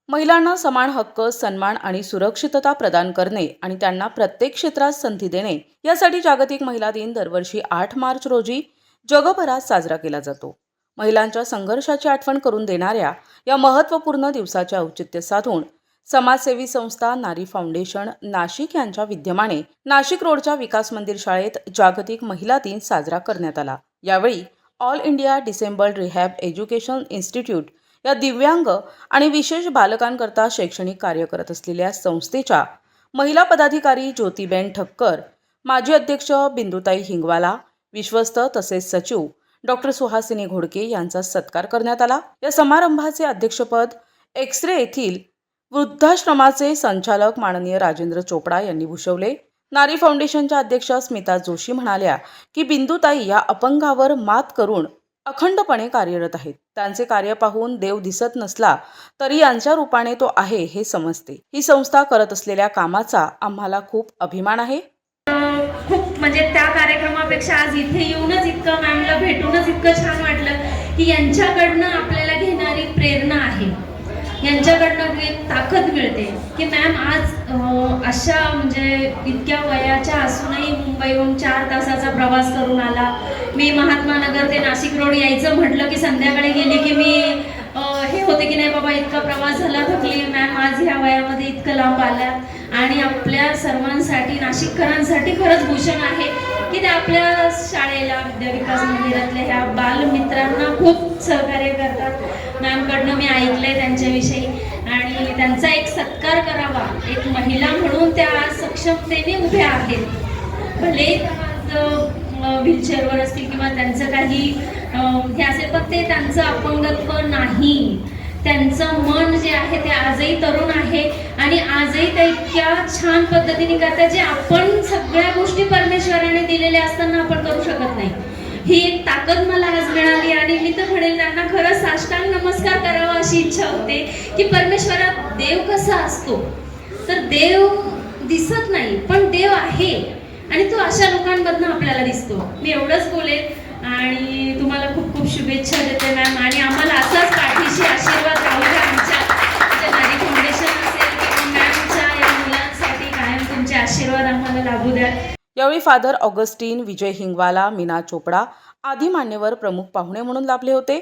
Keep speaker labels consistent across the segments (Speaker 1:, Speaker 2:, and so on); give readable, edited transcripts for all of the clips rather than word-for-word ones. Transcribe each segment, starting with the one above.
Speaker 1: महिलांना समान हक्क, सन्मान आणि सुरक्षितता प्रदान करणे आणि त्यांना प्रत्येक क्षेत्रात संधी देणे यासाठी जागतिक महिला दिन दरवर्षी 8 मार्च रोजी जगभरात साजरा केला जातो. महिलांच्या संघर्षाची आठवण करून देणाऱ्या या महत्त्वपूर्ण दिवसाचे औचित्य साधून समाजसेवी संस्था नारी फाउंडेशन नाशिक यांच्या विद्यमाने नाशिक रोडच्या विकास मंदिर शाळेत जागतिक महिला दिन साजरा करण्यात आला. यावेळी all India disabled rehab education institute या दिव्यांग आणि विशेष बालकांकरता शैक्षणिक कार्य करत असलेल्या संस्थेच्या महिला पदाधिकारी ज्योतिबेन ठक्कर, माजी अध्यक्ष बिंदुताई हिंगवाला, विश्वस्त तसेच सचिव डॉक्टर सुहासिनी घोडके यांचा सत्कार करण्यात आला. या समारंभाचे अध्यक्षपद एक्सरे येथील वृद्धाश्रमाचे संचालक माननीय राजेंद्र चोपडा यांनी भूषवले. नारी फाउंडेशनच्या अध्यक्ष स्मिता जोशी म्हणाल्या की बिंदुताई या अपंगावर मात करून अखंडपणे कार्यरत आहेत. त्यांचे कार्य पाहून देव दिसत नसला तरी यांच्या रूपाने तो आहे हे समजते. ही संस्था करत असलेल्या कामाचा आम्हाला खूप अभिमान आहे.
Speaker 2: खूप म्हणजे त्या कार्यक्रमापेक्षा आज इथे येऊनच इतकं मॅमला भेटूनच इतकं छान वाटलं की यांच्याकडनं आपल्याला घेणारी प्रेरणा आहे, यांच्याकडनं एक ताकद मिळते की मॅम आज अशा म्हणजे इतक्या वयाच्या असूनही मुंबईहून 4 तासाचा प्रवास करून आला. मी महात्मा नगर ते नाशिक रोड यायचं म्हटलं की संध्याकाळी गेली की मी हे होते की नाही बाबा इतका प्रवास झाला, थकली. मॅम आज ह्या वयामध्ये इतकं लांब आल्या आणि आपल्या सर्वांसाठी नाशिककरांसाठी खरंच भूषण आहे की ते आपल्या शाळेला विद्या विकास मंदिरातल्या ह्या बालमित्रांना खूप सहकार्य करतात. मॅमकडनं मी ऐकलंय त्यांच्याविषयी आणि त्यांचा एक सत्कार करावा. एक महिला म्हणून त्या आज सक्षमतेने उभ्या आहेत. भले व्हीलचेअरवर असतील किंवा त्यांचं काही हे असेल, पण ते त्यांचं अपंगत्व नाही. त्यांचं मन जे आहे ते आजही तरुण आहे आणि आजही ते इतक्या छान पद्धतीने करतात जे आपण सगळ्या गोष्टी परमेश्वराने दिलेल्या असताना आपण करू शकत नाही. ही एक ताकद मला आज मिळाली आणि मी तर म्हणेल त्यांना खरंच साष्टांग नमस्कार करावा अशी इच्छा होते की परमेश्वरात देव कसा असतो, तर देव दिसत नाही पण देव आहे आणि तो अशा लोकांमधनं आपल्याला दिसतो. मी एवढंच बोलेन आणि तुम्हाला खूप खूप शुभेच्छा देते मॅम आणि आम्हाला असाच पाठीशी आशीर्वाद राहू द्या. आमच्या नारी फाउंडेशन असेल किंवा मॅमच्या या मुलांसाठी कायम तुमचे आशीर्वाद आम्हाला लाभू द्या.
Speaker 1: यावेळी फादर ऑगस्टीन, विजय हिंगवाला, मीना चोपडा आदी मान्यवर प्रमुख पाहुणे म्हणून लाभले होते.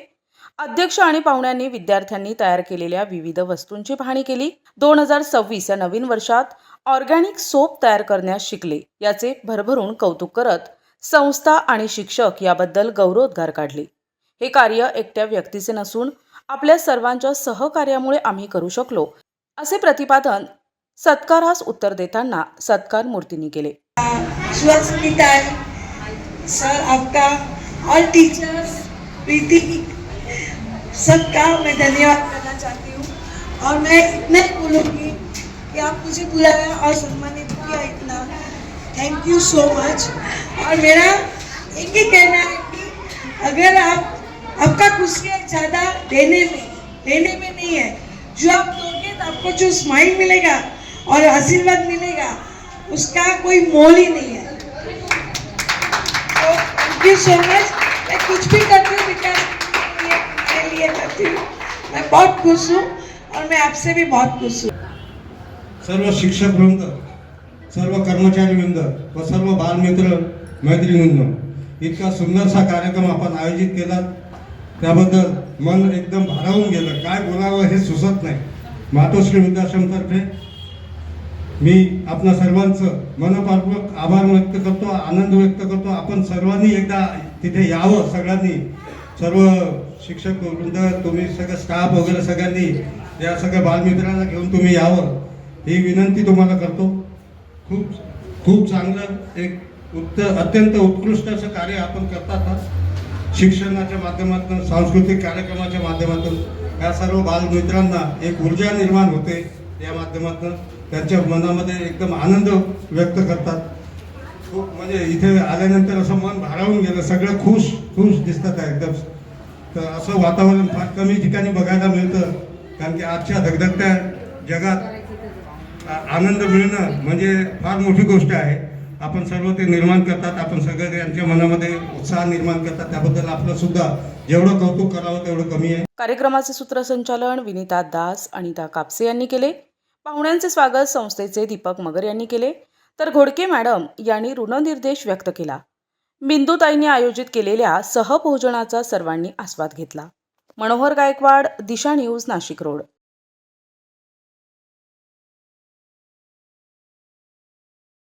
Speaker 1: अध्यक्ष आणि पाहुण्यांनी विद्यार्थ्यांनी तयार केलेल्या विविध वस्तूंची पाहणी केली. 2026 या नवीन वर्षात ऑर्गॅनिक सोप तयार करण्यास शिकले याचे भरभरून कौतुक करत संस्था आणि शिक्षक याबद्दल गौरवोद्गार काढले. हे कार्य एकट्या व्यक्तीचे नसून आपल्या सर्वांच्या सहकार्यामुळे आम्ही करू शकलो असे प्रतिपादन सत्कारास उत्तर देताना सत्कार मूर्तींनी केले.
Speaker 3: सर, आपका ऑल टीचर्स प्रीति सबका मैं धन्यवाद करना चाहती हूँ और मैं इतना ही बोलूँगी कि आप मुझे बुलाया और सम्मानित किया, इतना थैंक यू सो मच. और मेरा एक ही कहना है कि अगर आपका खुशियाँ ज़्यादा देने में नहीं है, जो आप दोगे तो आपको जो स्माइल मिलेगा और आशीर्वाद मिलेगा उसका कोई मोल ही नहीं है. तो थैंक यू सो मच. मैं कुछ भी करती हूँ विकास के लिए करती हूँ. मैं बहुत खुश हूँ और मैं आपसे भी बहुत खुश हूँ.
Speaker 4: सर्व शिक्षक वृंद, सर्व कर्मचारी वृंद व सर्व बालमित्र मैत्रिणींनो, इतका सुंदरसा कार्यक्रम आपण आयोजित केला त्याबद्दल मन एकदम भारावून गेलं. काय बोलावं हे सुचत नाही. मातोश्री वृद्धाश्रमतर्फे मी आपल्या सर्वांचं मनपूर्वक आभार व्यक्त करतो, आनंद व्यक्त करतो. आपण सर्वांनी एकदा तिथे यावं. सगळ्यांनी, सर्व शिक्षक वृंद, तुम्ही सगळं स्टाफ वगैरे सगळ्यांनी या सगळ्या बालमित्रांना घेऊन तुम्ही यावं ही विनंती तुम्हाला करतो. खूप खूप चांगलं एक अत्यंत उत्कृष्ट असं कार्य आपण करतात. शिक्षणाच्या माध्यमातून, सांस्कृतिक कार्यक्रमाच्या माध्यमातून या सर्व बालमित्रांना एक ऊर्जा निर्माण होते. या माध्यमातून त्यांच्या मनामध्ये एकदम आनंद व्यक्त करतात. खूप म्हणजे इथे आल्यानंतर असं मन भारावून गेलं. सगळं खुश खुश दिसतात एकदम. तर असं वातावरण फार कमी ठिकाणी बघायला मिळतं, कारण की आजच्या धगधगत्या जगात आनंद मिळणं म्हणजे फार मोठी गोष्ट आहे. आपण सर्व ते निर्माण करतात. आपण सगळे त्यांच्या मनामध्ये उत्साह निर्माण करतात. त्याबद्दल आपलं सुद्धा जेवढं कौतुक करावं तेवढं कमी आहे.
Speaker 1: कार्यक्रमाचे सूत्रसंचालन विनीता दास, अनिता कापसे यांनी केले. पाहुण्यांचे स्वागत संस्थेचे दीपक मगर यांनी केले, तर घोडके मॅडम यांनी ऋणनिर्देश व्यक्त केला. बिंदुताईंनी आयोजित केलेल्या सहभोजनाचा सर्वांनी आस्वाद घेतला. मनोहर गायकवाड, दिशा न्यूज, नाशिक रोड.